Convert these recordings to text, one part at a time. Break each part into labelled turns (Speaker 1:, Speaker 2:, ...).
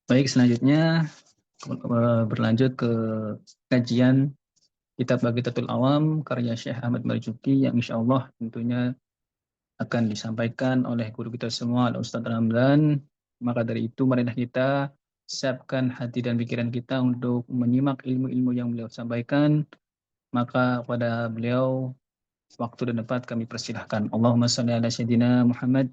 Speaker 1: Baik, selanjutnya berlanjut ke kajian Kitab Bagitatul Awam karya Syekh Ahmad Marzuki yang insya Allah tentunya akan disampaikan oleh guru kita semua, Ustadz Ramdan. Maka dari itu, marilah kita siapkan hati dan pikiran kita untuk menyimak ilmu-ilmu yang beliau sampaikan. Maka pada beliau, waktu dan tempat kami persilahkan. Allahumma salli ala Sayyidina Muhammad.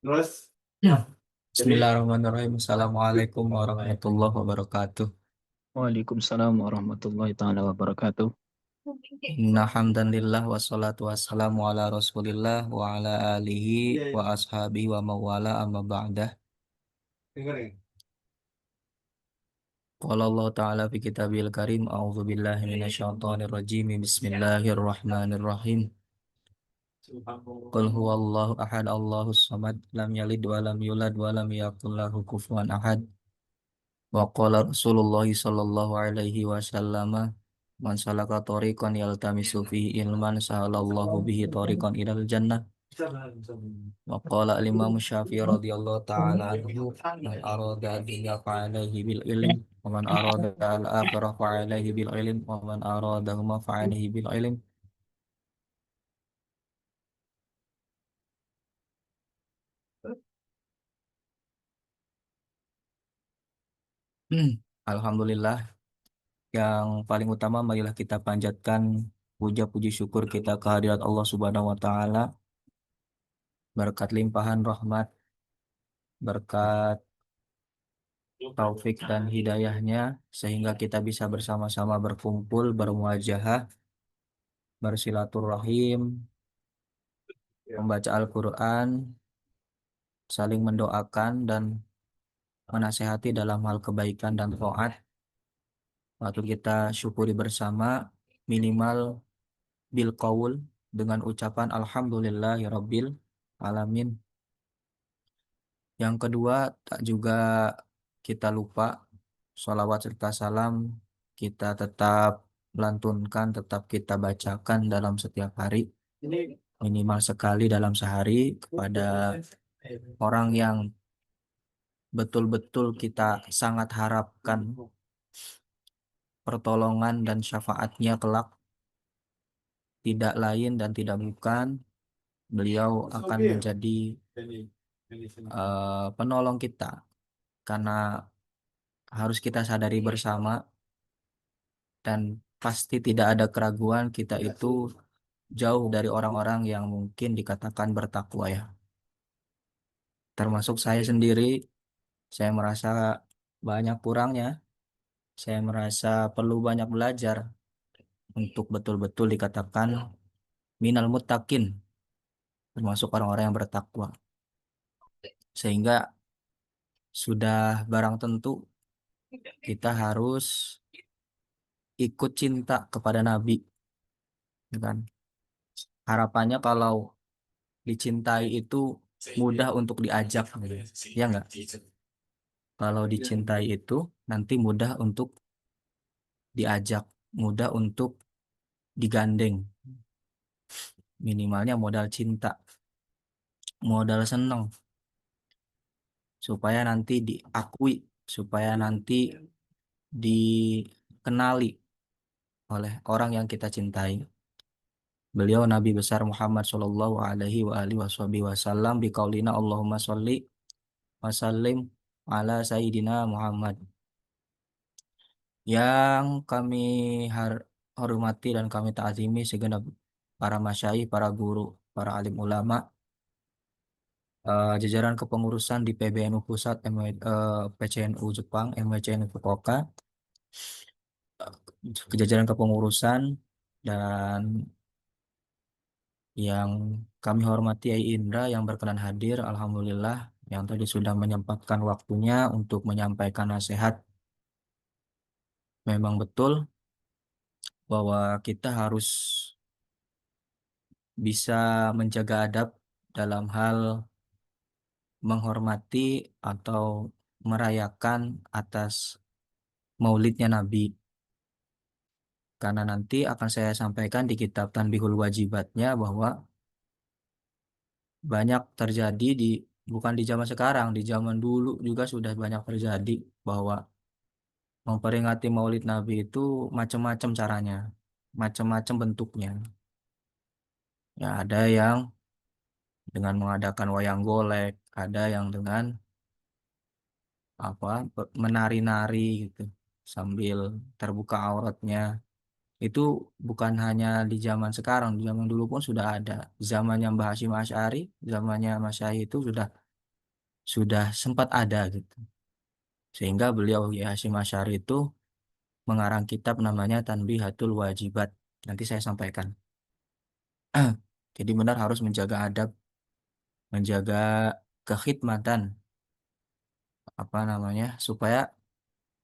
Speaker 2: Terus, ya. Bismillahirrahmanirrahim. Assalamualaikum warahmatullahi wabarakatuh.
Speaker 1: Waalaikumsalam warahmatullahi taala wabarakatuh.
Speaker 2: Inna hamdanillah wassalatu wassalamu ala rasulillah wa ala alihi wa ashabihi wa mawala amma ba'dah. Qala Allah ta'ala fi kitabil karim a'udzu billahi minasyaitonir rajim. Bismillahirrahmanirrahim. Qul huwallahu ahad Allahus samad lam yalid wa lam yulad wa lam yakul lahu kufuwan ahad. Wa qala Rasulullah sallallahu alaihi wasallam man salaka tariqan yaltamisu fihi ilman sahalallahu bihi tariqan ilal jannah. Wa qala al-Imam Syafi'i radhiyallahu ta'ala anhu man arada ad-dunya fa'alaihi bil ilm wa man arada al-akhirah fa'alaihi bil ilm wa man aradahuma fa'alaihi bil ilm. Alhamdulillah, yang paling utama marilah kita panjatkan puja puji syukur kita kehadirat Allah Subhanahu wa taala, berkat limpahan rahmat, berkat taufik dan hidayahnya, sehingga kita bisa bersama-sama berkumpul, bermuajahah, bersilaturahim, membaca Al-Quran, saling mendoakan dan menasehati dalam hal kebaikan dan taat. Patut kita syukuri bersama, minimal bil qaul, dengan ucapan alhamdulillahirabbil alamin. Yang kedua, tak juga kita lupa sholawat serta salam kita tetap lantunkan, tetap kita bacakan dalam setiap hari, minimal sekali dalam sehari, kepada orang yang betul-betul kita sangat harapkan pertolongan dan syafaatnya kelak. Tidak lain dan tidak bukan, beliau akan menjadi penolong kita, karena harus kita sadari bersama dan pasti tidak ada keraguan, kita itu jauh dari orang-orang yang mungkin dikatakan bertakwa ya. Termasuk saya sendiri, saya merasa banyak kurangnya, saya merasa perlu banyak belajar untuk betul-betul dikatakan minal muttaqin, termasuk orang-orang yang bertakwa. Sehingga sudah barang tentu kita harus ikut cinta kepada Nabi, kan? Harapannya kalau dicintai itu mudah untuk diajak, ya enggak? Kalau dicintai itu nanti mudah untuk diajak, mudah untuk digandeng. Minimalnya modal cinta, modal seneng, supaya nanti diakui, supaya nanti dikenali oleh orang yang kita cintai. Beliau Nabi besar Muhammad Shallallahu Alaihi Wasallam biqaulina Allahumma sholli wa sallim ala Sayyidina Muhammad. Yang kami hormati dan kami taazimi segenap para masyayikh, para guru, para alim ulama, jajaran kepengurusan di PBNU Pusat, PCNU Jepang, MWCNU Fukuoka, jajaran kepengurusan, dan yang kami hormati Yai Indra yang berkenan hadir, alhamdulillah, yang tadi sudah menyempatkan waktunya untuk menyampaikan nasihat memang betul bahwa kita harus bisa menjaga adab dalam hal menghormati atau merayakan atas maulidnya Nabi. Karena nanti akan saya sampaikan di kitab Tanbihul Wajibatnya bahwa banyak terjadi bukan di zaman sekarang, di zaman dulu juga sudah banyak terjadi bahwa memperingati Maulid Nabi itu macam-macam caranya, macam-macam bentuknya. Ya, ada yang dengan mengadakan wayang golek, ada yang dengan apa menari-nari gitu sambil terbuka auratnya. Itu bukan hanya di zaman sekarang, di zaman dulu pun sudah ada. Zamannya Mbah Hashim Asy'ari, zamannya Mas Syahyi itu sudah sempat ada gitu. Sehingga beliau ya Hashim Asy'ari itu mengarang kitab namanya Tanbihatul Wajibat. Nanti saya sampaikan. Jadi benar harus menjaga adab, menjaga kekhidmatan apa namanya supaya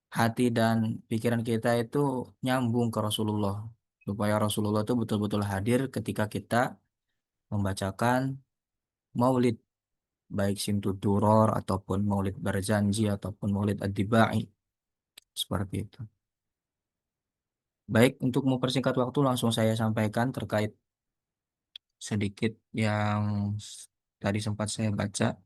Speaker 2: hati dan pikiran kita itu nyambung ke Rasulullah. Supaya Rasulullah itu betul-betul hadir ketika kita membacakan maulid baik Simtud Duror ataupun maulid berjanji ataupun maulid ad-dibai seperti itu. Baik, untuk mempersingkat waktu langsung saya sampaikan terkait sedikit yang tadi sempat saya baca.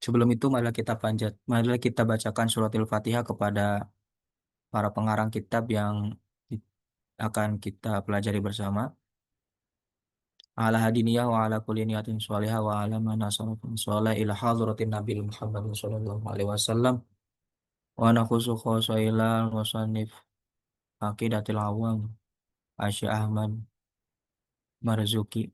Speaker 2: Sebelum itu marilah kita bacakan surat Al-Fatihah kepada para pengarang kitab yang di- akan kita pelajari bersama. Ala hadiniyah wa ala kulli niyatin sholihah wa ala man nasaratin sholih ila hadratin Nabi Muhammad sallallahu alaihi wasallam wa nakhusu khosaila musannif aqidatil awam Asy Ahmad Marzuki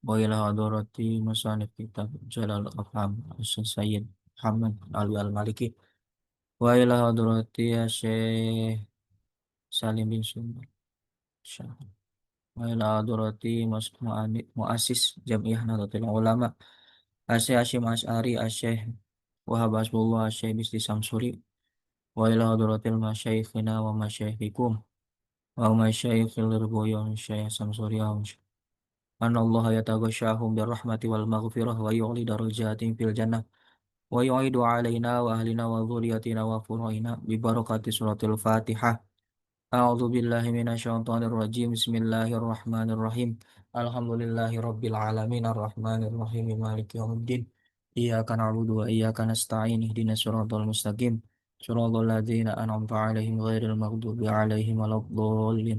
Speaker 2: wa ila hadrati musannif kitab Jalal Afham Sayyid Muhammad Ali Al-Maliki wa ila hadrati Syekh Salim bin Sumar wa ila hadrati Muassis Jamiah Nahdlatul Ulama Asy Hasyim Asy'ari Asy Wahab Hasbullah Syekh Bisri Samsuri wa ila hadratil masyayikhina wa masyayikhikum wa masyayikhil rubuyun Syekh Samsuri an Allah yataghashahum birrahmati wal maghfirah wa yu'li darajatin fil jannah wa yu'idu alaina wa ahlina wa dhurriyyatina wa furu'ina bi barakati suratil Fatihah. A'udzu billahi minasyaitonir rajim. Bismillahirrahmanirrahim. Alhamdulillahi rabbil alamin arrahmanir rahim maliki yaumiddin. Iyyaka na'budu wa iyyaka nasta'in ihdinas siratal mustaqim. Shiratal ladzina an'amta 'alaihim ghairil maghdubi 'alaihim waladdallin.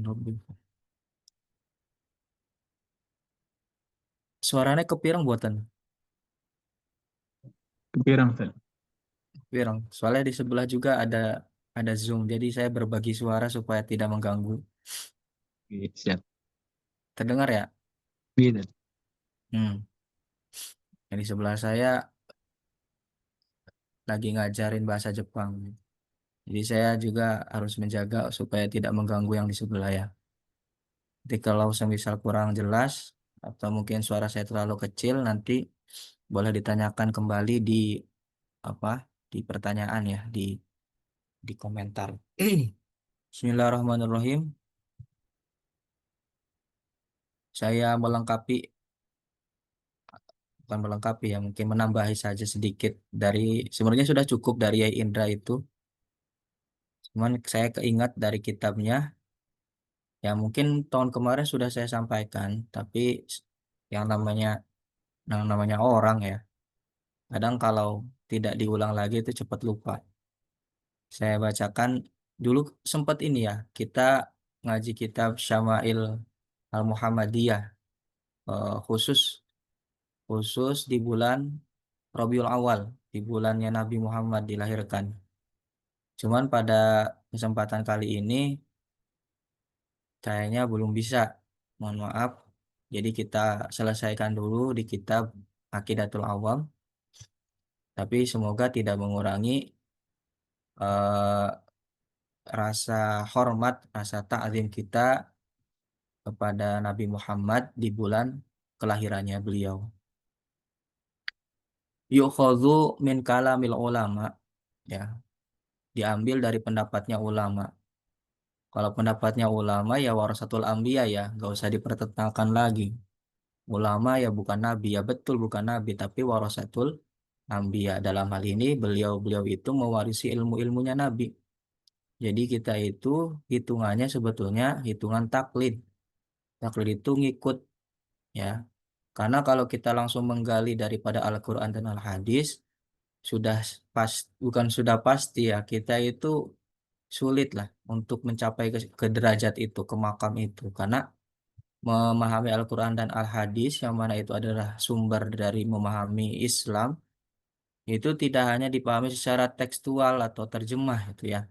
Speaker 2: Suaranya kepirang buatan.
Speaker 1: Kepirang, Ustaz.
Speaker 2: Kepirang. Soalnya di sebelah juga ada Zoom. Jadi saya berbagi suara supaya tidak mengganggu.
Speaker 1: Oke, siap.
Speaker 2: Terdengar ya?
Speaker 1: Gitu.
Speaker 2: Hmm. Yang di sebelah saya lagi ngajarin bahasa Jepang. Jadi saya juga harus menjaga supaya tidak mengganggu yang di sebelah ya. Jadi kalau semisal kurang jelas atau mungkin suara saya terlalu kecil nanti boleh ditanyakan kembali di apa di pertanyaan ya di komentar. Bismillahirrahmanirrahim. Saya melengkapi bukan melengkapi ya mungkin menambahi saja sedikit dari sebenarnya sudah cukup dari Yai Indra itu. Cuman saya keingat dari kitabnya ya mungkin tahun kemarin sudah saya sampaikan tapi yang namanya yang namanya orang ya kadang kalau tidak diulang lagi itu cepat lupa. Saya bacakan dulu sempat ini ya kita ngaji kitab Syama'il Al-Muhammadiyah khusus khusus di bulan Rabiul Awal di bulannya Nabi Muhammad dilahirkan. Cuman pada kesempatan kali ini kayaknya belum bisa. Mohon maaf. Jadi kita selesaikan dulu di kitab Aqidatul Awam, tapi semoga tidak mengurangi eh, rasa hormat, rasa ta'zim kita kepada Nabi Muhammad di bulan kelahirannya beliau. Yukhadhu min kalamil ulama, ya, diambil dari pendapatnya ulama. Kalau pendapatnya ulama ya warasatul anbiya, ya, nggak usah dipertentangkan lagi. Ulama ya bukan nabi, ya betul bukan nabi, tapi warasatul anbiya. Dalam hal ini beliau-beliau itu mewarisi ilmu-ilmunya nabi. Jadi kita itu hitungannya sebetulnya hitungan taklid. Taklid itu ngikut, ya. Karena kalau kita langsung menggali daripada Al-Quran dan Al-Hadis, sudah pas, bukan sudah pasti ya, kita itu sulit lah untuk mencapai ke derajat itu, ke makam itu. Karena memahami Al-Quran dan Al-Hadis, yang mana itu adalah sumber dari memahami Islam, itu tidak hanya dipahami secara tekstual atau terjemah itu ya,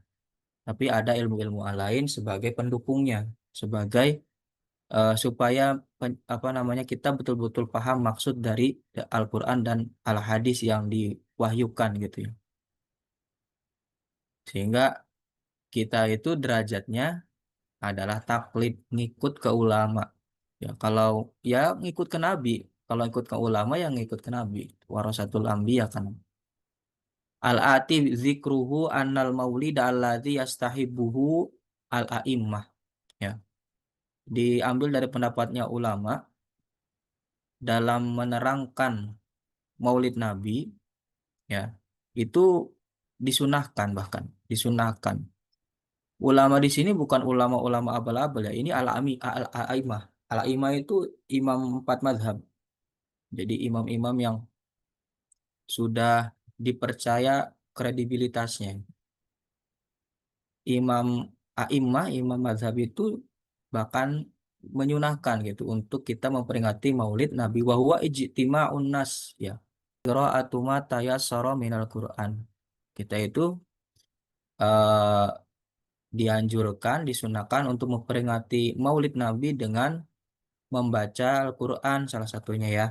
Speaker 2: tapi ada ilmu-ilmu lain sebagai pendukungnya, sebagai supaya apa namanya, kita betul-betul paham maksud dari Al-Quran dan Al-Hadis yang diwahyukan gitu ya. Sehingga kita itu derajatnya adalah taklid, ngikut ke ulama. Ya, kalau ya ngikut ke Nabi, kalau ikut ke ulama yang ngikut ke Nabi, warasatul anbiya kan. Al-ati zikruhu annal maulid alladzi yastahibuhu al-a'immah. Ya, diambil dari pendapatnya ulama dalam menerangkan Maulid Nabi, ya, itu disunahkan, bahkan disunahkan. Ulama di sini bukan ulama-ulama abal-abal ya, ini al-aimah. Al-aimah itu imam empat madhab. Jadi imam-imam yang sudah dipercaya kredibilitasnya. Imam aimah, imam madhab itu bahkan menyunahkan gitu untuk kita memperingati Maulid Nabi, wa huwa ijtima'un nas, ya. Qira'atu ma tayassara minal Qur'an. Kita itu eh, dianjurkan, disunahkan untuk memperingati Maulid Nabi dengan membaca Al-Quran salah satunya ya.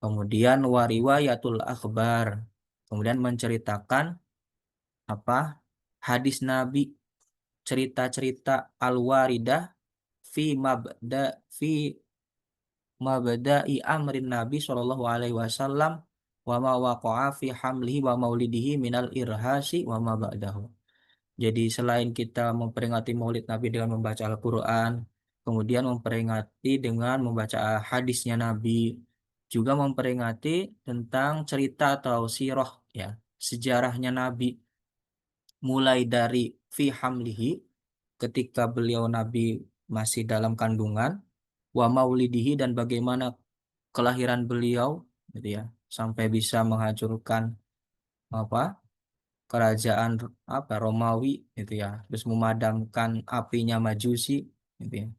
Speaker 2: Kemudian wariwayatul akhbar. Kemudian menceritakan apa? Hadis Nabi, cerita-cerita al-waridah fi fi mabda'i amrin Nabi Shallallahu alaihi wasallam wa ma waqa'a fi hamlihi wa maulidihi minal irhasi wa ma ba'dahu. Jadi selain kita memperingati Maulid Nabi dengan membaca Al-Quran, kemudian memperingati dengan membaca hadisnya Nabi, juga memperingati tentang cerita atau sirah, ya, sejarahnya Nabi, mulai dari fi hamlihi, ketika beliau Nabi masih dalam kandungan, wa maulidihi, dan bagaimana kelahiran beliau gitu ya, sampai bisa menghancurkan apa, kerajaan apa Romawi gitu ya, terus memadamkan apinya Majusi gitu ya.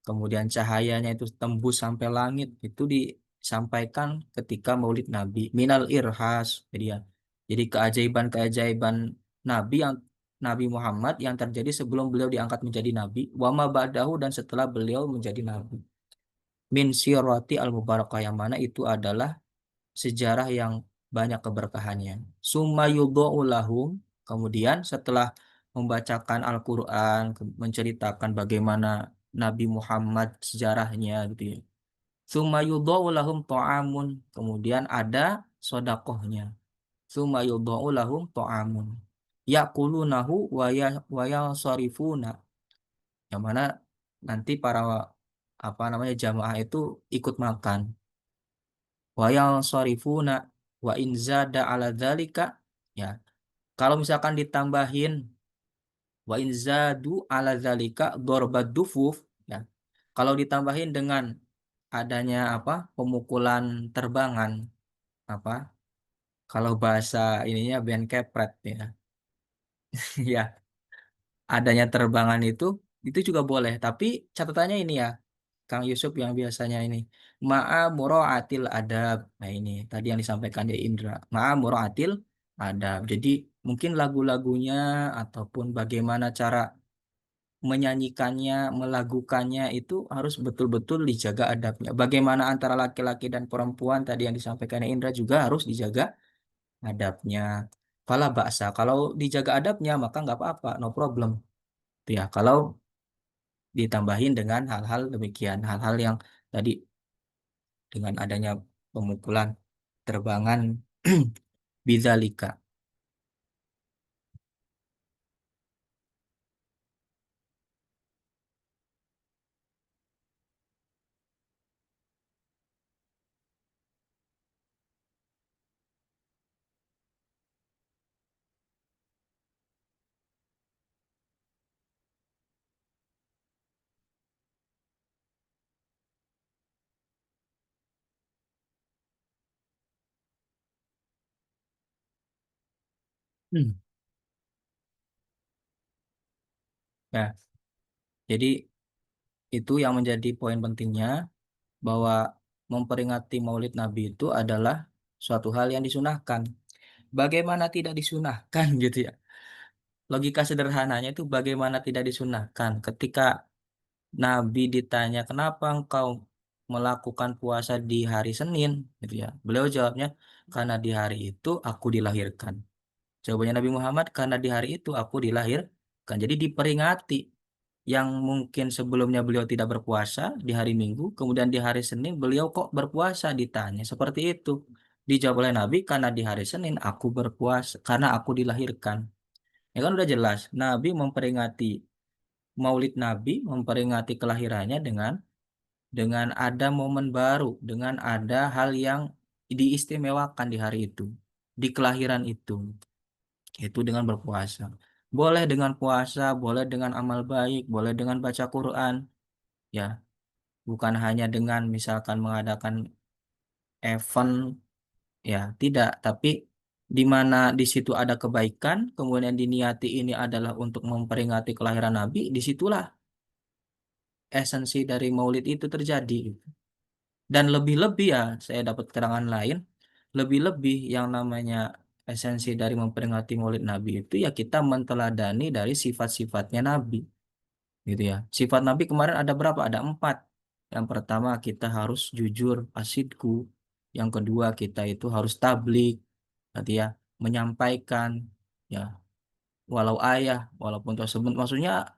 Speaker 2: Kemudian cahayanya itu tembus sampai langit, itu disampaikan ketika Maulid Nabi. Minal irhas, jadi ya. Jadi keajaiban-keajaiban Nabi yang Nabi Muhammad yang terjadi sebelum beliau diangkat menjadi nabi, wa ma ba'dahu, dan setelah beliau menjadi nabi. Min sirati al-mubarakah, yang mana itu adalah sejarah yang banyak keberkahannya. Summa yudha'u lahum, kemudian setelah membacakan Al-Quran, menceritakan bagaimana Nabi Muhammad sejarahnya gitu ya. Summa yudha'u lahum ta'amun, kemudian ada sodakohnya. Summa yudha'u lahum ta'amun. Ya'kulunahu wa yansarifuna, yang mana nanti para apa namanya jamaah itu ikut makan. Wa yansarifuna wa in zada ala dzalika, ya, kalau misalkan ditambahin wa in zadu ala dzalika darbat dufuf, ya, kalau ditambahin dengan adanya apa, pemukulan terbangan, apa, kalau bahasa ininya band kepret ya. Ya, adanya terbangan itu juga boleh, tapi catatannya ini ya Kang Yusuf, yang biasanya ini ma'a muraatil adab. Nah, ini tadi yang disampaikan ya Indra, ma'a muraatil adab. Jadi mungkin lagu-lagunya ataupun bagaimana cara menyanyikannya, melagukannya itu harus betul-betul dijaga adabnya. Bagaimana antara laki-laki dan perempuan tadi yang disampaikan Indra juga harus dijaga adabnya. Fala baksa, kalau dijaga adabnya maka nggak apa-apa, no problem. Itu ya, kalau ditambahin dengan hal-hal demikian, hal-hal yang tadi dengan adanya pemukulan terbangan bizalika. Hmm. Ya, jadi itu yang menjadi poin pentingnya bahwa memperingati Maulid Nabi itu adalah suatu hal yang disunahkan. Bagaimana tidak disunahkan gitu ya? Logika sederhananya itu bagaimana tidak disunahkan. Ketika Nabi ditanya kenapa engkau melakukan puasa di hari Senin, gitu ya. Beliau jawabnya karena di hari itu aku dilahirkan. Jawabannya Nabi Muhammad karena di hari itu aku dilahirkan. Jadi diperingati yang mungkin sebelumnya beliau tidak berpuasa di hari Minggu, kemudian di hari Senin beliau kok berpuasa ditanya seperti itu. Dijawab oleh Nabi karena di hari Senin aku berpuasa karena aku dilahirkan. Ya kan udah jelas. Nabi memperingati Maulid Nabi, memperingati kelahirannya dengan ada momen baru, dengan ada hal yang diistimewakan di hari itu, di kelahiran itu, yaitu dengan berpuasa. Boleh dengan puasa, boleh dengan amal baik, boleh dengan baca Quran, ya, bukan hanya dengan misalkan mengadakan event, ya, tidak, tapi di mana di situ ada kebaikan, kemudian diniati ini adalah untuk memperingati kelahiran Nabi, disitulah esensi dari Maulid itu terjadi. Dan lebih-lebih ya, saya dapat keterangan lain, lebih-lebih yang namanya esensi dari memperingati Maulid Nabi itu ya kita menteladani dari sifat-sifatnya Nabi, gitu ya. Sifat Nabi kemarin ada berapa? Ada 4. Yang pertama kita harus jujur, asidku. Yang kedua kita itu harus tablik, berarti ya menyampaikan, ya walau ayah, walaupun tersebut, maksudnya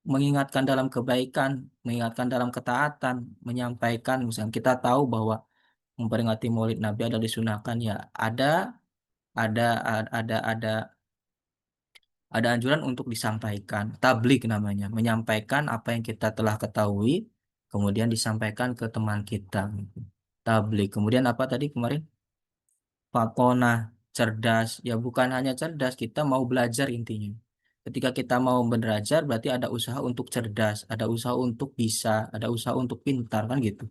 Speaker 2: mengingatkan dalam kebaikan, mengingatkan dalam ketaatan, menyampaikan. Misalnya kita tahu bahwa memperingati Maulid Nabi ada disunahkan ya ada ada anjuran untuk disampaikan tablik namanya menyampaikan apa yang kita telah ketahui kemudian disampaikan ke teman kita tablik kemudian apa tadi kemarin Fakona cerdas ya bukan hanya cerdas kita mau belajar intinya ketika kita mau belajar berarti ada usaha untuk cerdas ada usaha untuk bisa ada usaha untuk pintar kan gitu.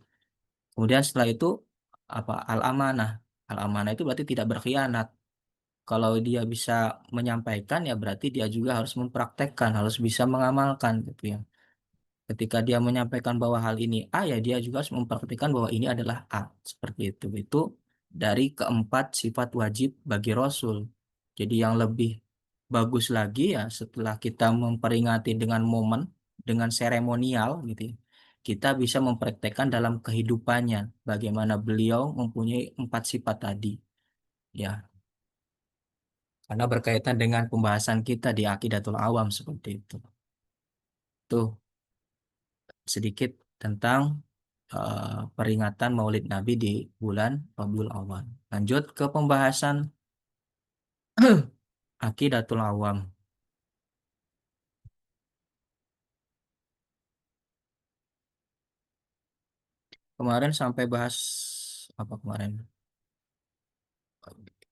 Speaker 2: Kemudian setelah itu apa al-amanah. Al-amanah itu berarti tidak berkhianat. Kalau dia bisa menyampaikan ya berarti dia juga harus mempraktekkan, harus bisa mengamalkan gitu ya. Ketika dia menyampaikan bahwa hal ini A ya dia juga harus mempraktekkan bahwa ini adalah A. Seperti itu. Itu dari keempat sifat wajib bagi Rasul. Jadi yang lebih bagus lagi ya setelah kita memperingati dengan momen, dengan seremonial gitu ya, kita bisa mempraktekkan dalam kehidupannya bagaimana beliau mempunyai 4 sifat tadi. Ya, karena berkaitan dengan pembahasan kita di Aqidatul Awam seperti itu. Tuh sedikit tentang peringatan Maulid Nabi di bulan Rabiul Awal. Lanjut ke pembahasan Aqidatul Awam. Kemarin sampai bahas apa kemarin?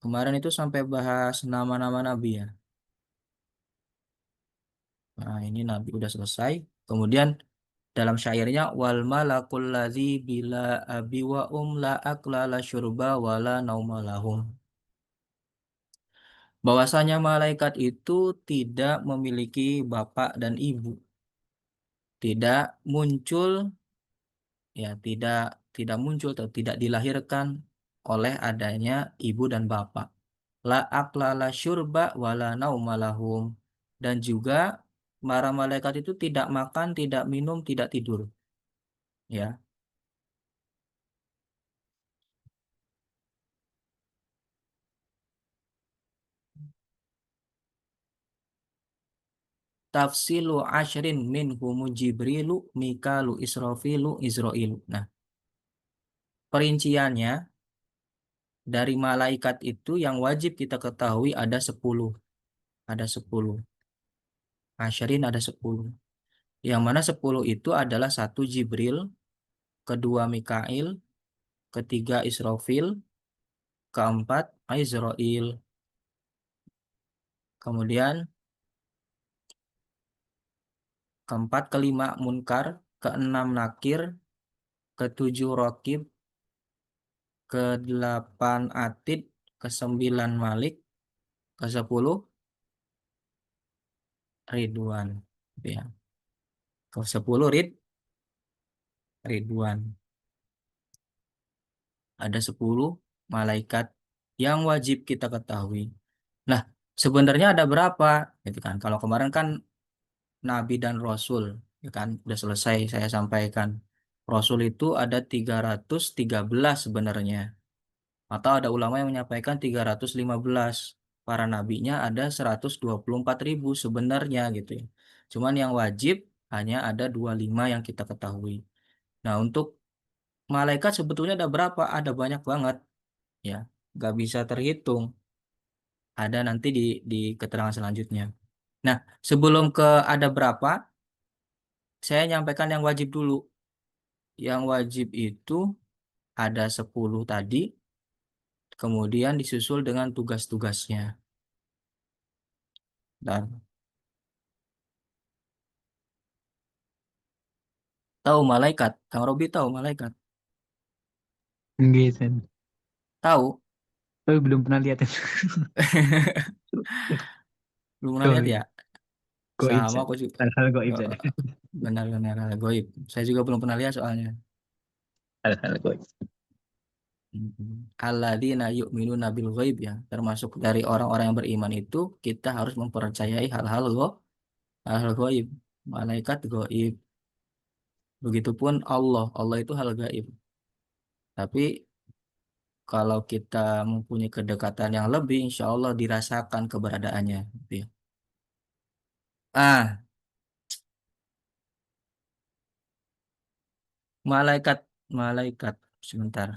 Speaker 2: Kemarin itu sampai bahas nama-nama Nabi ya. Nah, ini Nabi udah selesai. Kemudian dalam syairnya wal malakul ladzi bila abi wa la akla la syurba wala nauma lahum. Bahwasanya malaikat itu tidak memiliki bapak dan ibu, tidak muncul ya tidak muncul atau tidak dilahirkan oleh adanya ibu dan bapak. La akla la syurba wala nauma lahum dan juga para malaikat itu tidak makan, tidak minum, tidak tidur. Ya, tafsilu ashrin minhumu Jibrilu, Mikalu, Israfilu, Izrailu. Nah, perinciannya dari malaikat itu yang wajib kita ketahui ada 10. Ada 10. Ashrin ada 10. Yang mana 10 itu adalah satu Jibril, kedua Mikail, ketiga Israfil, keempat Izrail. Kemudian keempat, kelima Munkar, keenam Nakir, ketujuh Rokib, kedelapan Atid, kesembilan Malik, kesepuluh Ridwan. Ya, kesepuluh Ridwan. Ada 10 malaikat yang wajib kita ketahui. Nah, sebenarnya ada berapa? Gitu kan. Kalau kemarin kan Nabi dan Rasul, ya kan, udah selesai saya sampaikan. Rasul itu ada 313 sebenarnya. Atau ada ulama yang menyampaikan 315. Para nabinya ada 124.000 sebenarnya gitu ya. Cuman yang wajib hanya ada 25 yang kita ketahui. Nah, untuk malaikat sebetulnya ada berapa? Ada banyak banget ya. Gak bisa terhitung. Ada nanti di keterangan selanjutnya. Nah, sebelum ke ada berapa, saya nyampaikan yang wajib dulu. Yang wajib itu ada 10 tadi, kemudian disusul dengan tugas-tugasnya. Dan tahu malaikat, Kang Robi tahu malaikat.
Speaker 1: Gitu.
Speaker 2: Tahu?
Speaker 1: Tapi belum pernah lihat.
Speaker 2: Belum pernah lihat ya?
Speaker 1: Goib, goib
Speaker 2: Sama
Speaker 1: saja.
Speaker 2: aku juga.
Speaker 1: Hal-hal goib
Speaker 2: Eh,
Speaker 1: saja.
Speaker 2: Benar-benar hal gaib. Saya juga belum pernah lihat soalnya.
Speaker 1: Hal-hal goib.
Speaker 2: Alladzina yu'minuna bil ghaib ya. Termasuk dari orang-orang yang beriman itu kita harus mempercayai hal-hal gaib. Malaikat gaib. Begitupun Allah. Allah itu hal gaib. Tapi kalau kita mempunyai kedekatan yang lebih, insya Allah dirasakan keberadaannya. Gitu ya. Ah, malaikat, malaikat. Sebentar.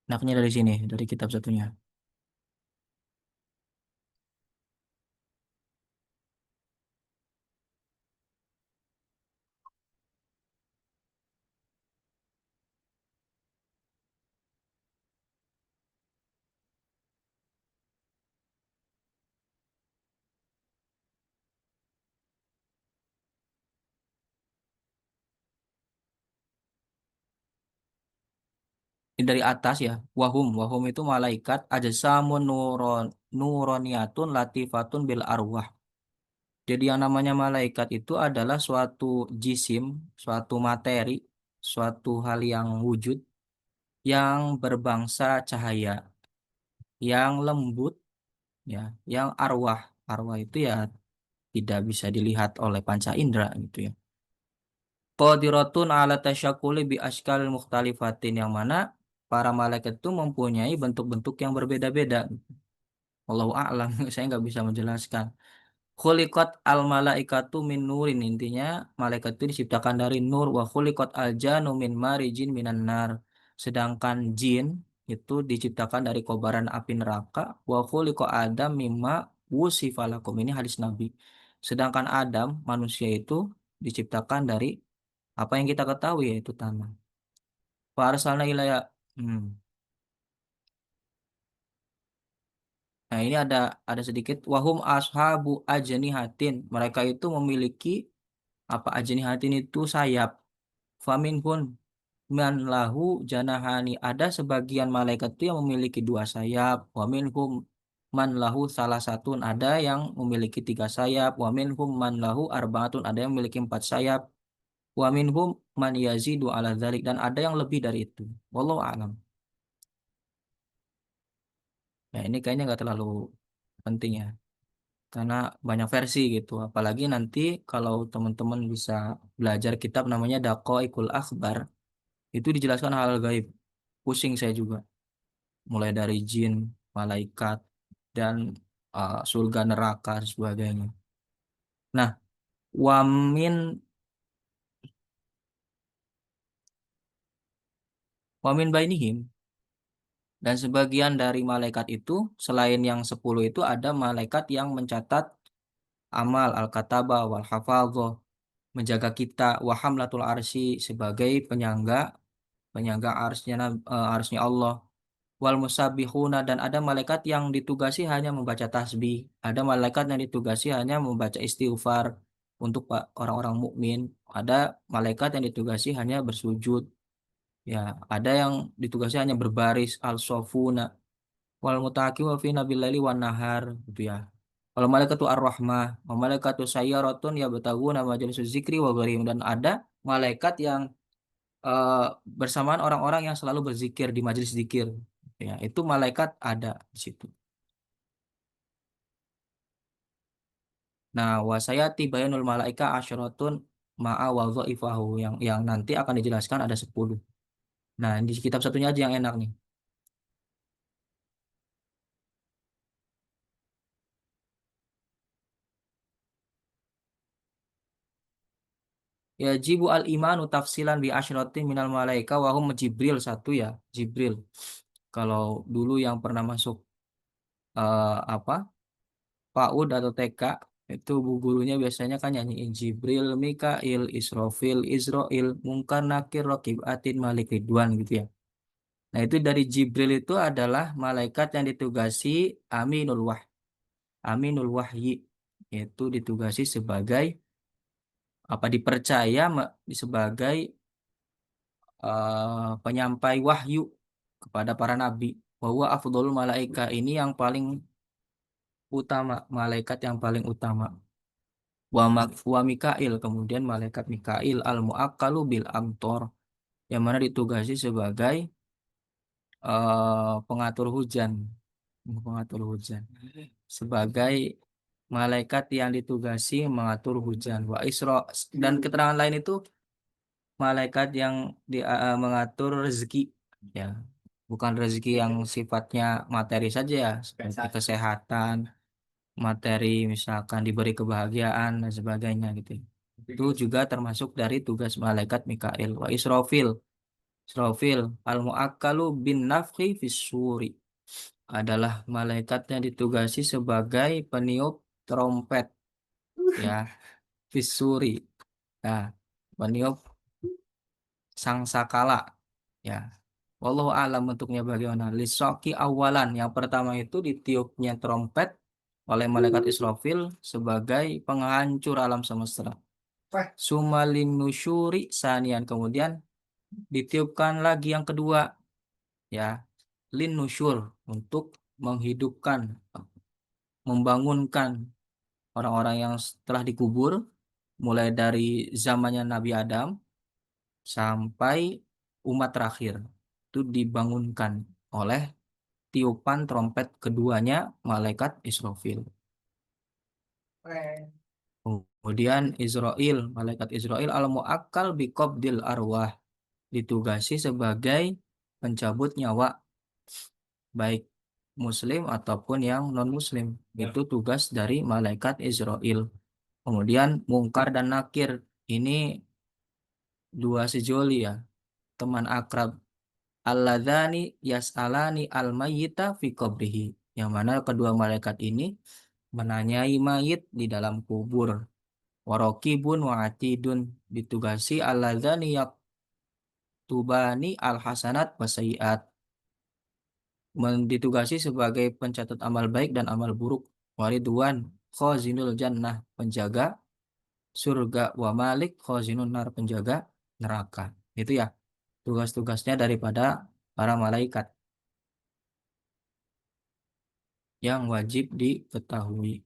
Speaker 2: Naknya dari sini, dari kitab satunya. Ini dari atas ya. Wahum itu malaikat ajsamun nuroniyatun latifatun bil arwah. Jadi yang namanya malaikat itu adalah suatu jisim, suatu materi, suatu hal yang wujud yang berbangsa cahaya, yang lembut ya, yang arwah. Arwah itu ya tidak bisa dilihat oleh panca indera gitu ya. Qadiratun ala tasyakuli bi askalil mukhtalifatin yang mana para malaikat itu mempunyai bentuk-bentuk yang berbeda-beda. Wallahu a'lam, saya nggak bisa menjelaskan. Khuliqat al malaikatu min nurin intinya malaikat itu diciptakan dari nur wa khuliqat al janu min marijin minan nar. Sedangkan jin itu diciptakan dari kobaran api neraka wa khuliqa Adam mimma wusifa lakum ini hadis Nabi. Sedangkan Adam manusia itu diciptakan dari apa yang kita ketahui yaitu tanah. Wa arsalna ilaya hmm. Nah, ini ada sedikit wahum ashabu ajnihatin. Mereka itu memiliki apa ajnihatin itu sayap. Faminhun man lahu janahani. Ada sebagian malaikat itu yang memiliki dua sayap. Waminhum man lahu salah satun. Ada yang memiliki tiga sayap. Waminhum man lahu arbaatun. Ada yang memiliki empat sayap. Waminhum man yazidu ala dzalik. Dan ada yang lebih dari itu. Wallahu a'lam. Nah, ini kayaknya nggak terlalu penting ya. Karena banyak versi gitu. Apalagi nanti kalau teman-teman bisa belajar kitab namanya Daqaiqul Akhbar, itu dijelaskan hal gaib. pusing saya juga. Mulai dari jin, malaikat, dan surga neraka dan sebagainya. Nah, wamin wamin bainihim, dan sebagian dari malaikat itu selain yang 10 itu ada malaikat yang mencatat amal al-katabah wal hafadhah, menjaga kita, wahamlatul arsy sebagai penyangga penyangga arsnya Allah, wal musabbihuna, dan ada malaikat yang ditugasi hanya membaca tasbih, ada malaikat yang ditugasi hanya membaca istighfar untuk orang-orang mukmin, ada malaikat yang ditugasi hanya bersujud, ya, ada yang ditugasi hanya berbaris al-safuna wal mutaqiwa fi nabilaili wan nahar gitu ya. Kalau malaikatu ar-rahmah, wa malaikatu sayyaratun ya betaguna majalisuz zikri wa ghairihim, dan ada malaikat yang eh, bersamaan orang-orang yang selalu berzikir di majelis zikir. Ya, itu malaikat ada di situ. Nah, wasayati bayanul malaika asyaratun ma'a wa dhaifahu, yang nanti akan dijelaskan ada 10. Nah, di kitab satunya aja yang enak nih. Ya jibu al imanu tafsilan bi asyratin minal malaika wa hum Jibril, satu ya, Jibril. Kalau dulu yang pernah masuk apa? PAUD atau TK, itu bu gurunya biasanya kan nyanyiin Jibril, Mikail, Israfil, Israil, Mungkar, Nakir, Raqib, Atid, Malik, Ridwan gitu ya. Nah, itu dari Jibril itu adalah malaikat yang ditugasi Aminul Wah, Aminul Wahyi, yaitu ditugasi sebagai apa, dipercaya sebagai penyampai wahyu kepada para nabi. Bahwa afdholul malaika, ini yang paling utama, malaikat yang paling utama. Wa Mikail, kemudian malaikat Mikail al muakkalu bil amtor, yang mana ditugasi sebagai pengatur hujan, pengatur hujan, sebagai malaikat yang ditugasi mengatur hujan. Wa Isra, dan keterangan lain itu malaikat yang mengatur rezeki, ya, bukan rezeki yang sifatnya materi saja ya, seperti kesehatan, materi misalkan diberi kebahagiaan dan sebagainya gitu. Itu juga termasuk dari tugas malaikat Mikail. Wa Israfil, Israfil al muakkalu bin nafhi fis suri, adalah malaikat yang ditugasi sebagai peniup trompet, ya, fis suri, nah, peniup sangsakala, ya. Wallahu alam bentuknya bagaimana. Lisoki awalan, yang pertama itu ditiupnya trompet oleh malaikat Israfil sebagai penghancur alam semesta. Sumalin nusyuri sanian, kemudian ditiupkan lagi yang kedua, ya, lin nusyur, untuk menghidupkan, membangunkan orang-orang yang telah dikubur, mulai dari zamannya Nabi Adam sampai umat terakhir, itu dibangunkan oleh tiupan trompet keduanya malaikat Israfil. Kemudian Israel, malaikat Israel al-muakkal biqabdil arwah, ditugasi sebagai pencabut nyawa, baik muslim ataupun yang non muslim. Itu tugas dari malaikat Israel. Kemudian Mungkar dan Nakir, ini dua sejoli ya, teman akrab. Alladzani yas'alani al-mayyita fi qabrihi, yang mana kedua malaikat ini menanyai mayit di dalam kubur. Warokibun wa atidun, ditugasi alladzani yaktubani al-hasanat wa sayyiat, ditugasi sebagai pencatat amal baik dan amal buruk. Waridwan khazinul jannah, penjaga surga, wa malik khazinun nar, penjaga neraka. Itu ya tugas-tugasnya daripada para malaikat yang wajib diketahui.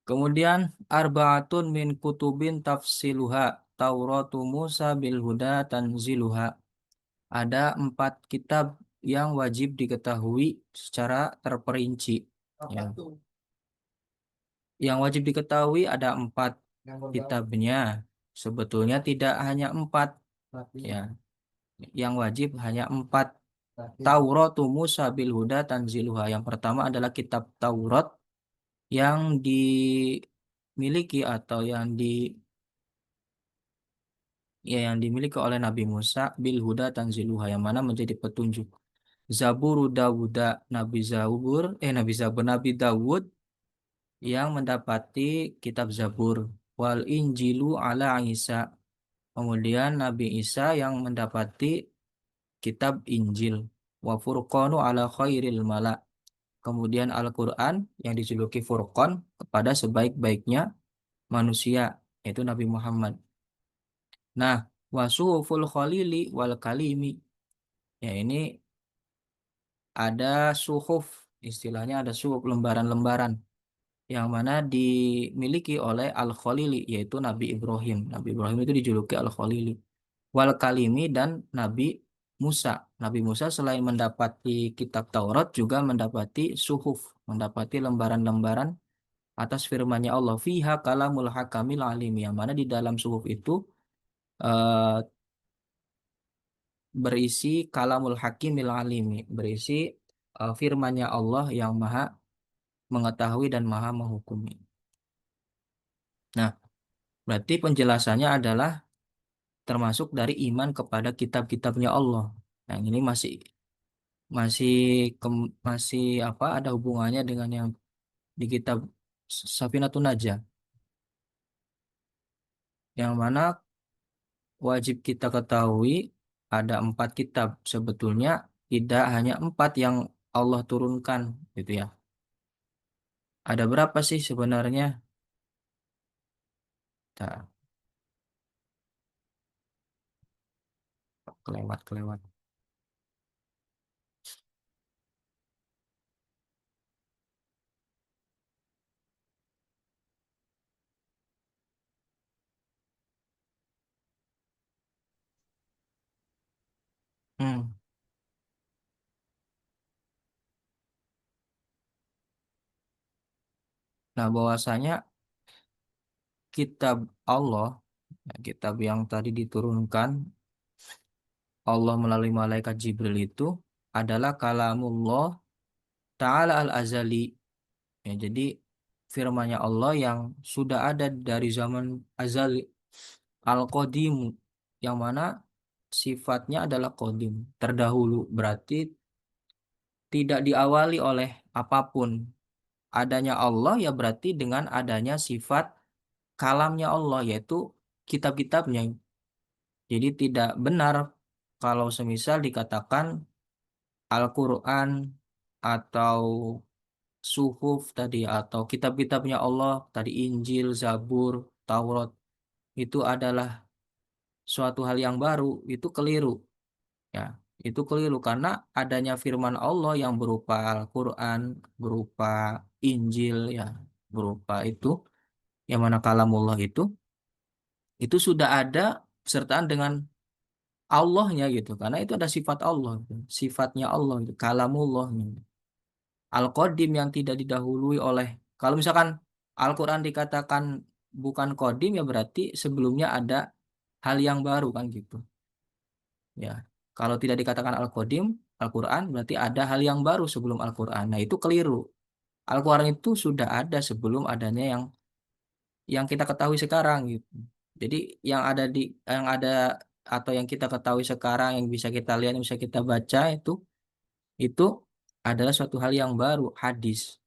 Speaker 2: Kemudian arbaatun min kutubin tafsiluha Tauratu Musa bil huda tanziluha. Ada 4 kitab yang wajib diketahui secara terperinci. Ya. Yang wajib diketahui ada 4 kitabnya. Sebetulnya tidak hanya 4, ya. Yang wajib hanya 4. Tauratu Musa bil Huda Tanziluha. Yang pertama adalah kitab Taurat yang dimiliki atau yang dimiliki oleh Nabi Musa bil Huda Tanziluha, yang mana menjadi petunjuk. Zabur Dawuda, Nabi Zabur Nabi Dawud yang mendapati kitab Zabur. Wal Injilu ala Isa. Kemudian Nabi Isa yang mendapati kitab Injil. Wa Furqanu ala khairil mala. Kemudian Al-Quran yang dijuluki Furqan kepada sebaik-baiknya manusia, yaitu Nabi Muhammad. Nah, wasuhuful khalili wal kalimi. Ya, ini ada suhuf, istilahnya ada suhuf, lembaran-lembaran yang mana dimiliki oleh Al-Khalili, yaitu Nabi Ibrahim. Nabi Ibrahim itu dijuluki Al-Khalili. Wal kalimi, dan Nabi Musa. Nabi Musa selain mendapati kitab Taurat juga mendapati suhuf, mendapati lembaran-lembaran atas firman-Nya Allah, fiha kalamul hakamil alim, yang mana di dalam suhuf itu eh, berisi kalamul hakimil alimi, berisi firman-Nya Allah yang maha mengetahui dan maha menghukumi. Nah, berarti penjelasannya adalah termasuk dari iman kepada kitab-kitabnya Allah. Yang ini masih masih apa, ada hubungannya dengan yang di kitab Safinatun Najah, yang mana wajib kita ketahui ada 4 kitab. Sebetulnya tidak hanya 4 yang Allah turunkan, gitu ya. Ada berapa sih sebenarnya? Nah, kelewat. Hmm. Nah, bahwasanya kitab Allah, ya, kitab yang tadi diturunkan Allah melalui malaikat Jibril itu adalah kalamullah Ta'ala al-azali. Ya, jadi firman-Nya Allah yang sudah ada dari zaman azali, al-qadim, yang mana sifatnya adalah qadim, terdahulu, berarti tidak diawali oleh apapun. Adanya Allah ya berarti dengan adanya sifat kalamnya Allah, yaitu kitab-kitabnya. Jadi tidak benar kalau semisal dikatakan Al-Quran atau suhuf tadi atau kitab-kitabnya Allah tadi, Injil, Zabur, Taurat, itu adalah suatu hal yang baru. Itu keliru, ya. Itu keliru karena adanya firman Allah yang berupa Al-Quran, berupa Injil, ya, berupa itu yang mana kalamullah itu sudah ada besertaan dengan Allahnya, gitu, karena itu ada sifat Allah, gitu. Sifatnya Allah, gitu. Kalamullah, gitu. Al-Qadim yang tidak didahului oleh, kalau misalkan Al-Quran dikatakan bukan Qadim ya berarti sebelumnya ada hal yang baru, kan gitu ya. Kalau tidak dikatakan Al-Qadim Al-Quran berarti ada hal yang baru sebelum Al-Quran. Nah, itu keliru. Al-Quran itu sudah ada sebelum adanya yang kita ketahui sekarang, gitu. Jadi yang ada atau yang kita ketahui sekarang, yang bisa kita lihat, yang bisa kita baca, itu adalah suatu hal yang baru, hadis.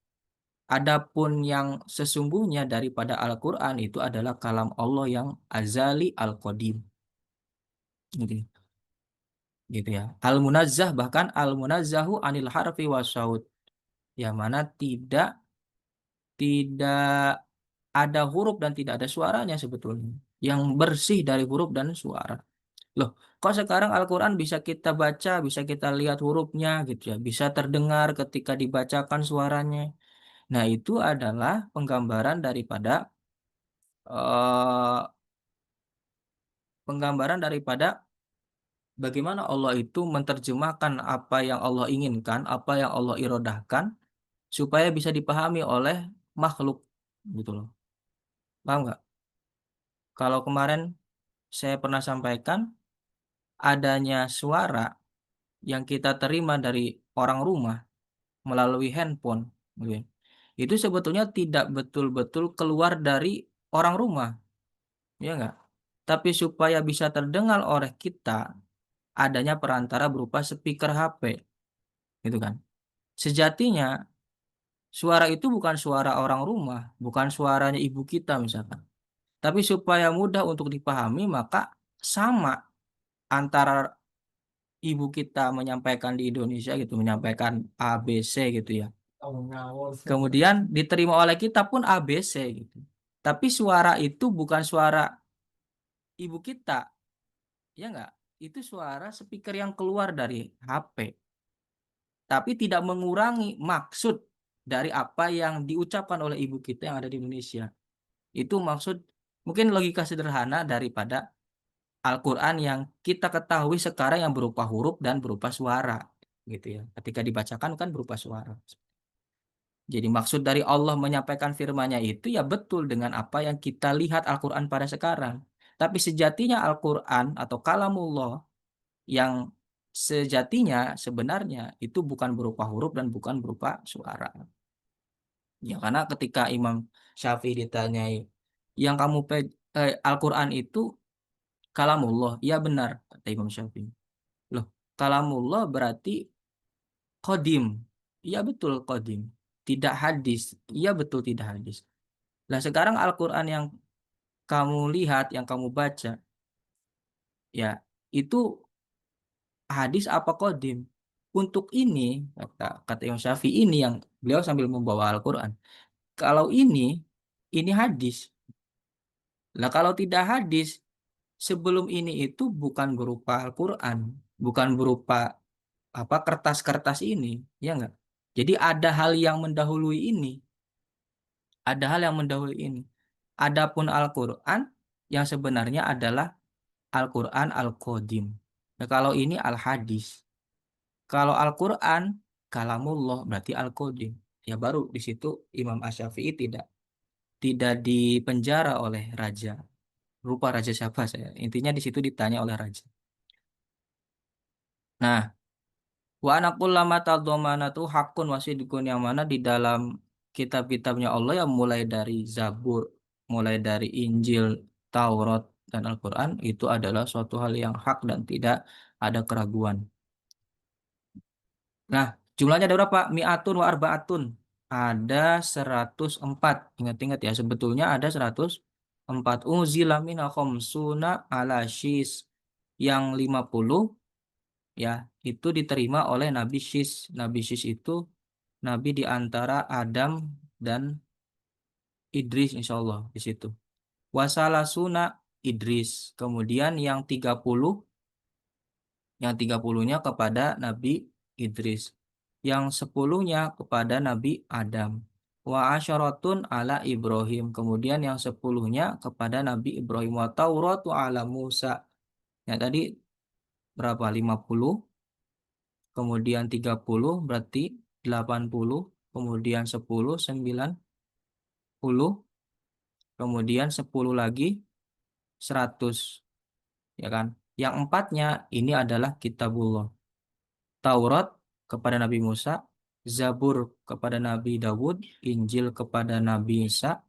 Speaker 2: Adapun yang sesungguhnya daripada Al-Quran itu adalah kalam Allah yang azali al-qadim. Gitu, gitu ya. Al-munazzah, bahkan al-munazzahu anil harfi wasyaud. Yang mana tidak ada huruf dan tidak ada suaranya sebetulnya. Yang bersih dari huruf dan suara. Loh, kok sekarang Al-Quran bisa kita baca, bisa kita lihat hurufnya, gitu ya. Bisa terdengar ketika dibacakan suaranya. Nah, itu adalah eh, penggambaran daripada bagaimana Allah itu menerjemahkan apa yang Allah inginkan, apa yang Allah irodahkan, supaya bisa dipahami oleh makhluk. gitu loh. Paham nggak? Kalau kemarin saya pernah sampaikan adanya suara yang kita terima dari orang rumah melalui handphone, gitu ya. Itu sebetulnya tidak betul-betul keluar dari orang rumah, ya nggak? Tapi supaya bisa terdengar oleh kita, adanya perantara berupa speaker HP, gitu kan? Sejatinya suara itu bukan suara orang rumah, bukan suaranya ibu kita misalkan. Tapi supaya mudah untuk dipahami, maka sama antara ibu kita menyampaikan di Indonesia gitu, menyampaikan ABC gitu ya. Kemudian diterima oleh kita pun ABC gitu. Tapi suara itu bukan suara ibu kita, ya enggak? Itu suara speaker yang keluar dari HP, tapi tidak mengurangi maksud dari apa yang diucapkan oleh ibu kita yang ada di Indonesia. Itu maksud mungkin logika sederhana daripada Al-Quran yang kita ketahui sekarang yang berupa huruf dan berupa suara gitu ya. Ketika dibacakan kan berupa suara. Jadi maksud dari Allah menyampaikan firman-Nya itu ya betul dengan apa yang kita lihat Al-Quran pada sekarang. Tapi sejatinya Al-Quran atau kalamullah yang sejatinya sebenarnya itu bukan berupa huruf dan bukan berupa suara. Ya karena ketika Imam Syafi'i ditanyai, yang kamu Al-Quran itu kalamullah, ya benar kata Imam Syafi'i. Loh, kalamullah berarti qadim. Iya betul qadim. Tidak hadis. Iya betul tidak hadis. Nah, sekarang Al-Qur'an yang kamu lihat, yang kamu baca, ya, itu hadis apa qadim? Untuk ini, kata Imam Syafi'i ini yang beliau sambil membawa Al-Qur'an. Kalau ini hadis. Nah, kalau tidak hadis, sebelum ini itu bukan berupa Al-Qur'an, bukan berupa apa kertas-kertas ini, ya enggak? Jadi ada hal yang mendahului ini, ada hal yang mendahului ini. Adapun Al-Qur'an yang sebenarnya adalah Al-Qur'an Al-Qadim. Nah, kalau ini Al-Hadis. Kalau Al-Qur'an kalamullah berarti Al-Qadim. Ya baru di situ Imam Asy-Syafi'i tidak dipenjara oleh raja. Lupa raja siapa saya. Intinya di situ ditanya oleh raja. Nah, wa anaqul lama tadzamanatu hakun wasidqun yang mana di dalam kitab-kitabnya Allah yang mulai dari Zabur, mulai dari Injil, Taurat dan Al-Qur'an itu adalah suatu hal yang hak dan tidak ada keraguan. Nah, jumlahnya ada berapa? Mi'atun wa arba'atun. Ada 104. Ingat-ingat ya, sebetulnya ada 104. Uzila mina khamsuna ala syis. Yang 50 ya itu diterima oleh Nabi Syis. Nabi Syis itu Nabi di antara Adam dan Idris insya Allah di situ. Wasalasuna Idris. Kemudian yang 30-nya kepada Nabi Idris. Yang 10-nya kepada Nabi Adam. Wa asyaratun ala Ibrahim. Kemudian yang 10-nya kepada Nabi Ibrahim. Wa Tauratu ala Musa. Ya tadi berapa? 50. Kemudian 30 berarti 80, kemudian 10, 90, kemudian 10 lagi 100, ya kan? Yang empatnya ini adalah Kitabullah. Taurat kepada Nabi Musa, Zabur kepada Nabi Dawud, Injil kepada Nabi Isa,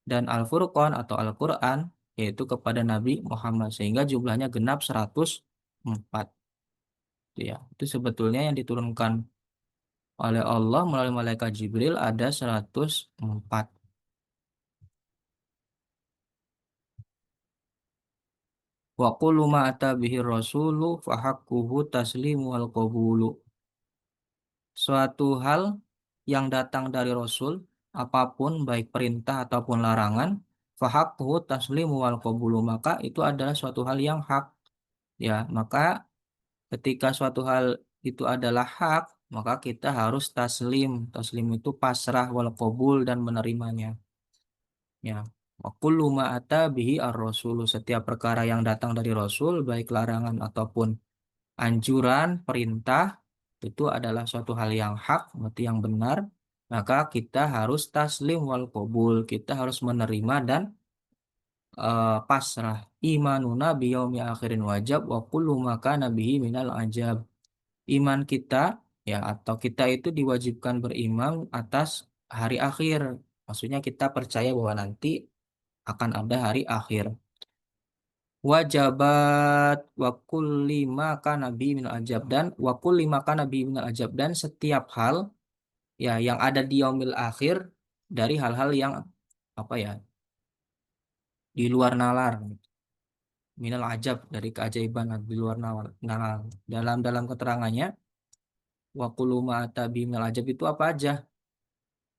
Speaker 2: dan Al-Furqan atau Al-Quran yaitu kepada Nabi Muhammad. Sehingga jumlahnya genap 104. Ya, itu sebetulnya yang diturunkan oleh Allah melalui malaikat Jibril ada 104. Wa kullu ma ata bihi rasulu fahaqquhu taslimu wal qabulu. Suatu hal yang datang dari Rasul, apapun baik perintah ataupun larangan, fahaqquhu taslimu wal qabulu, maka itu adalah suatu hal yang hak. Ya, maka ketika suatu hal itu adalah hak, maka kita harus taslim. Taslim itu pasrah wal qabul dan menerimanya. Ya, wa kullu ma ata bihi ar-rasulu, setiap perkara yang datang dari Rasul baik larangan ataupun anjuran, perintah itu adalah suatu hal yang hak, berarti yang benar. maka kita harus taslim wal qabul, kita harus menerima dan pasrah. Imanuna biyaumi akhirin wajib wa kullu maka nabihi minal ajab. Iman kita ya atau kita itu diwajibkan beriman atas hari akhir. Maksudnya kita percaya bahwa nanti akan ada hari akhir. Wajabat wa kulli maka nabi minal ajab dan wa kulli maka nabi minal ajab dan setiap hal ya yang ada di yaumil akhir dari hal-hal yang apa ya di luar nalar, minal ajab dari keajaiban di luar nalar. Dalam keterangannya wa kullu ma atabi minal ajab itu apa aja?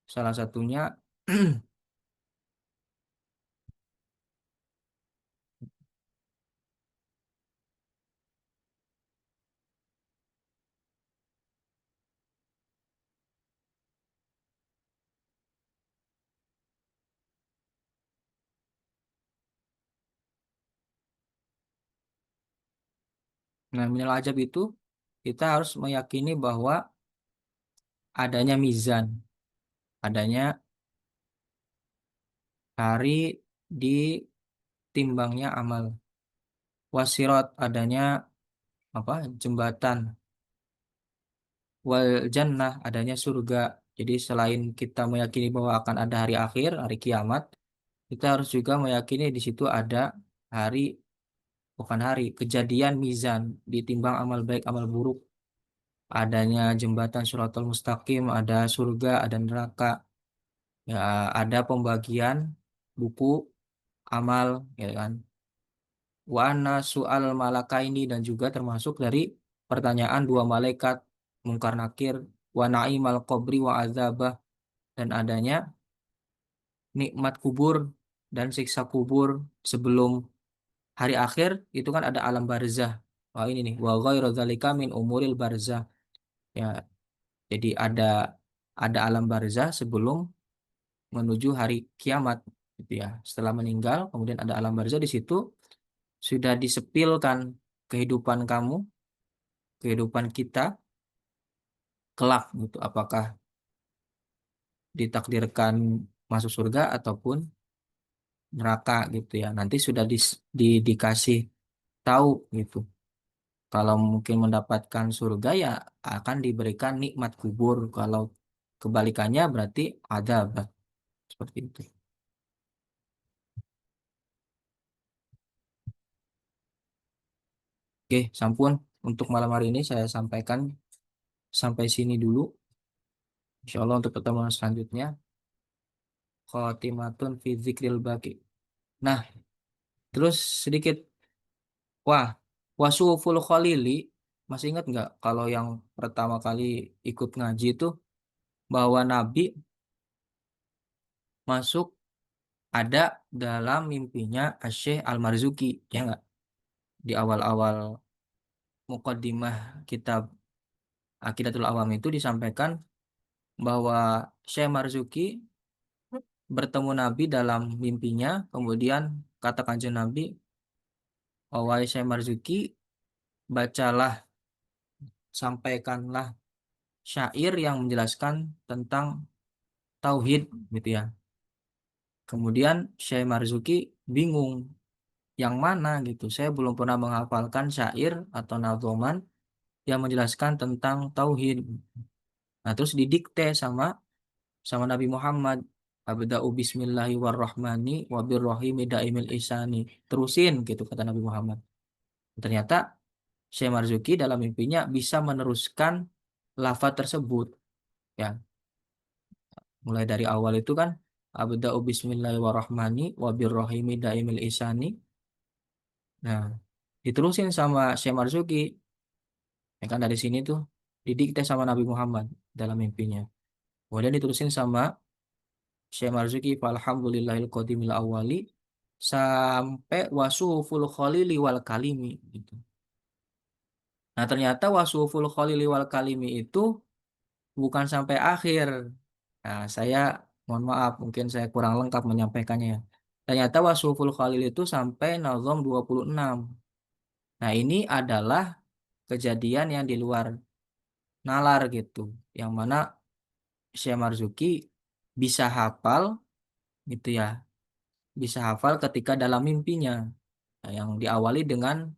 Speaker 2: Salah satunya nah minal ajab itu kita harus meyakini bahwa adanya mizan, adanya hari ditimbangnya amal. Wasirat adanya apa? Jembatan. Wal jannah adanya surga. Jadi selain kita meyakini bahwa akan ada hari akhir, hari kiamat, kita harus juga meyakini di situ ada hari, bukan hari, kejadian mizan, ditimbang amal baik, amal buruk. Adanya jembatan Shiratal Mustaqim, ada surga, ada neraka, ya ada pembagian buku amal, ya kan. Wa anna su'al malakaini dan juga termasuk dari pertanyaan dua malaikat mungkar nakir, wa na'imal qabri wa azabah dan adanya nikmat kubur dan siksa kubur sebelum hari akhir itu kan ada alam barzah. Wah ini nih wa ghairu dzalika min umuril barzah. Ya, jadi ada alam barzah sebelum menuju hari kiamat gitu ya. Setelah meninggal kemudian ada alam barzah, di situ sudah disepilkan kehidupan kamu, kehidupan kita kelak gitu. Apakah ditakdirkan masuk surga ataupun neraka gitu ya. Nanti sudah dikasih tahu gitu. Kalau mungkin mendapatkan surga ya akan diberikan nikmat kubur. Kalau kebalikannya berarti ada seperti itu. Oke, sampun untuk malam hari ini saya sampaikan sampai sini dulu. Insya Allah untuk pertemuan selanjutnya khotimatun fi dzikril baqi. Nah, terus sedikit wah, wasuful khalili masih ingat nggak kalau yang pertama kali ikut ngaji itu bahwa Nabi masuk ada dalam mimpinya Asy-Syaikh Al-Marzuki ya nggak, di awal-awal muqaddimah kitab Aqidatul Awam itu disampaikan bahwa Syekh Marzuki bertemu Nabi dalam mimpinya, kemudian kata Kanjeng Nabi, "Oh, wahai Syekh Marzuki, bacalah, sampaikanlah syair yang menjelaskan tentang tauhid gitu ya." Kemudian Syekh Marzuki bingung yang mana gitu. Saya belum pernah menghafalkan syair atau nadzoman yang menjelaskan tentang tauhid. Nah, terus didikte sama Nabi Muhammad. Abda'u bismillahi warrahmani wabirrahimi daimil isani. Terusin gitu kata Nabi Muhammad. Ternyata Syekh Marzuki dalam mimpinya bisa meneruskan lafaz tersebut ya. Mulai dari awal itu kan Abda'u bismillahi warrahmani wabirrahimi daimil isani. Nah, diterusin sama Syekh Marzuki. Ya kan dari sini tuh didikte sama Nabi Muhammad dalam mimpinya. Kemudian diterusin sama Syekh Marzuki falhamdulillahil qadimil awali sampai wasuful khalili wal kalimi gitu. Nah, ternyata wasuful khalili wal kalimi itu bukan sampai akhir. Nah, saya mohon maaf mungkin saya kurang lengkap menyampaikannya ya. Ternyata wasuful khalil itu sampai nazom 26. Nah, ini adalah kejadian yang di luar nalar gitu. Yang mana Syekh Marzuki bisa hafal gitu ya, bisa hafal ketika dalam mimpinya. Nah, yang diawali dengan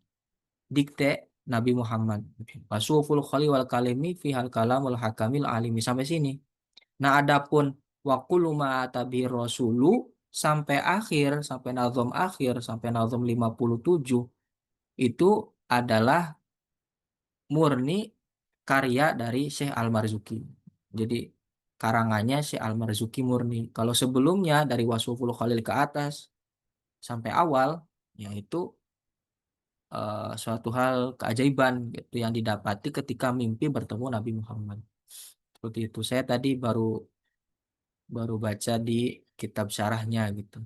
Speaker 2: dikte Nabi Muhammad. Wasuful khali wal kalimi fihal kalamul hakamil alimi sampai sini. Nah, adapun waqulu ma tabi rasulu sampai akhir, sampai nazom akhir, sampai nazom 57 itu adalah murni karya dari Syekh Al-Marzuki. Jadi karangannya Syekh Al-Marzuki murni. Kalau sebelumnya dari Wasuful Khalil ke atas sampai awal, yaitu suatu hal keajaiban gitu yang didapati ketika mimpi bertemu Nabi Muhammad. Seperti itu. Saya tadi baru baru baca di kitab syarahnya gitu.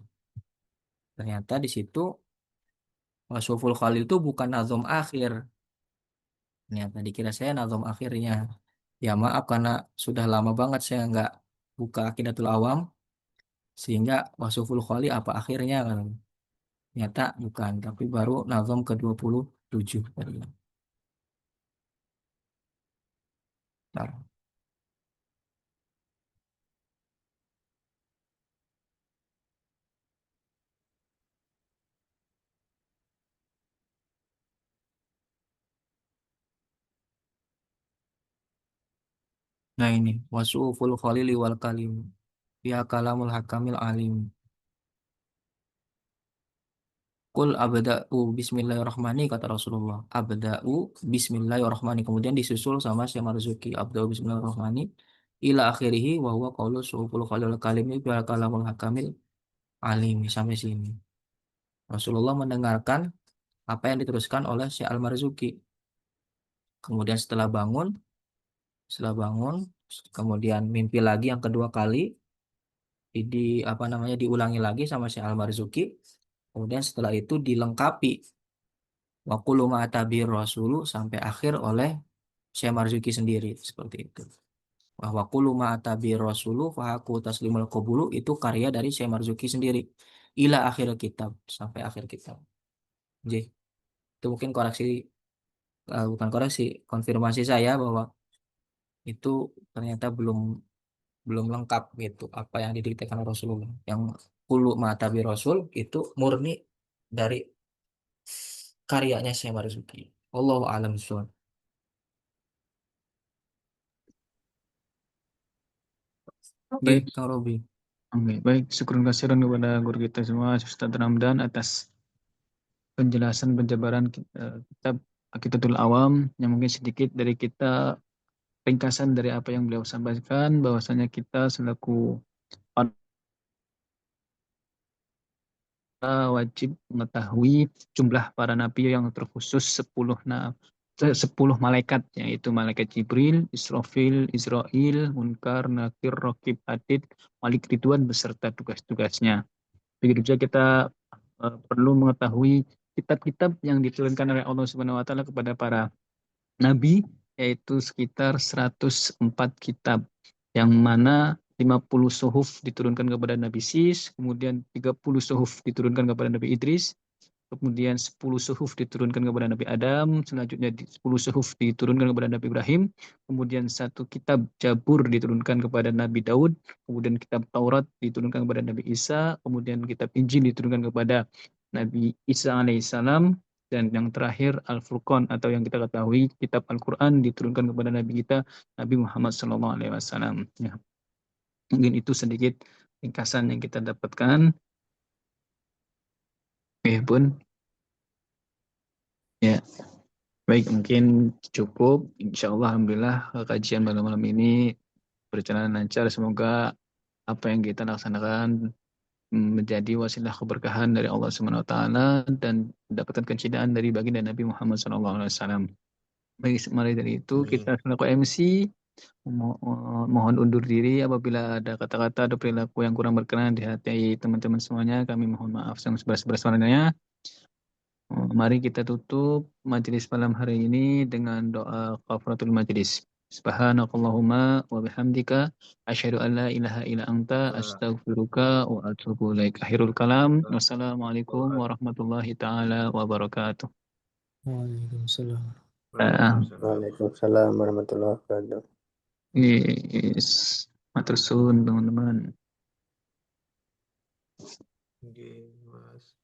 Speaker 2: Ternyata di situ Wasuful Khalil itu bukan nazom akhir. Ternyata dikira saya nazom akhirnya. Ya maaf karena sudah lama banget saya nggak buka Aqidatul Awam sehingga Wasuful Khali apa akhirnya kan. Ternyata bukan, tapi baru nazom ke-27 tadi. Nah, nah ini Wasuful Khalili wal Kalim. Ya kalamul hakamil alim. Kul abda'u bismillahirrahmanirrahim kata Rasulullah. Abda'u bismillahirrahmanirrahim. Kemudian disusul sama Syekh Marzuki. Abda'u bismillahirrahmanirrahim. Ila akhirihi wa huwa qaulu suhuful khalil kalim ya kalamul hakamil alim. Sampai sini. Rasulullah mendengarkan apa yang diteruskan oleh Syekh Al-Marzuki. Kemudian setelah bangun, kemudian mimpi lagi yang kedua kali, apa namanya diulangi lagi sama Syekh Al-Marzuki. Kemudian setelah itu dilengkapi waqulu ma'atabi rasulu sampai akhir oleh Syekh Marzuki sendiri seperti itu. Bahwa qulu ma'atabi rasulu fahaku taslimul qabulu itu karya dari Syekh Marzuki sendiri. Ila akhir kitab sampai akhir kitab. Jadi, itu mungkin koreksi bukan koreksi, konfirmasi saya bahwa itu ternyata belum belum lengkap gitu apa yang didiktekan Rasulullah. Yang qulu ma'atabi rasul itu murni dari karyanya Syekh Marzuki. Allahu a'lam bishawab. Oke,
Speaker 1: Baik,
Speaker 2: Kang Robi.
Speaker 1: oke, baik. Syukur kasiran kepada guru kita semua, Ustaz Ramdan atas penjelasan penjabaran kitab Aqidatul Awam yang mungkin sedikit dari kita ringkasan dari apa yang beliau sampaikan bahwasanya kita selaku wajib mengetahui jumlah para nabi yang terkhusus 10 malaikat yaitu malaikat Jibril, Israfil, Israil, Munkar, Nakir, Raqib, Atid, Malik Ridwan beserta tugas-tugasnya. Begitu juga kita perlu mengetahui kitab-kitab yang diturunkan oleh Allah Subhanahu wa taala kepada para nabi yaitu sekitar 104 kitab yang mana 50 suhuf diturunkan kepada Nabi Sis, kemudian 30 suhuf diturunkan kepada Nabi Idris, kemudian 10 suhuf diturunkan kepada Nabi Adam, selanjutnya 10 suhuf diturunkan kepada Nabi Ibrahim, kemudian satu kitab Jabur diturunkan kepada Nabi Daud, kemudian kitab Taurat diturunkan kepada Nabi Isa, kemudian kitab Injil diturunkan kepada Nabi Isa alaihissalam, dan yang terakhir Al-Furqan atau yang kita ketahui kitab Al-Quran diturunkan kepada Nabi kita Nabi Muhammad SAW. Ya, mungkin itu sedikit ringkasan yang kita dapatkan. Oke pun, ya baik mungkin cukup. Insya Allah, alhamdulillah kajian malam-malam ini berjalan lancar. Semoga apa yang kita laksanakan menjadi wasilah keberkahan dari Allah Subhanahu wa taala dan mendapatkan kecintaan dari baginda Nabi Muhammad SAW. Baik, mari dari itu kita selaku MC mohon undur diri apabila ada kata-kata atau perilaku yang kurang berkenan di hati teman-teman semuanya. Kami mohon maaf yang sebesar-besarnya. Mari kita tutup majelis malam hari ini dengan doa kafaratul majelis. Subhanakallahumma wa bihamdika asyhadu an la ilaha illa anta astaghfiruka wa atubu ilaik. Akhirul kalam. Wassalamualaikum warahmatullahi taala wabarakatuh.
Speaker 2: Waalaikumsalam.
Speaker 1: Ah,
Speaker 3: Waalaikumsalam warahmatullahi wabarakatuh.
Speaker 1: yes. Matur suwun teman-teman.
Speaker 2: Oke, Mas.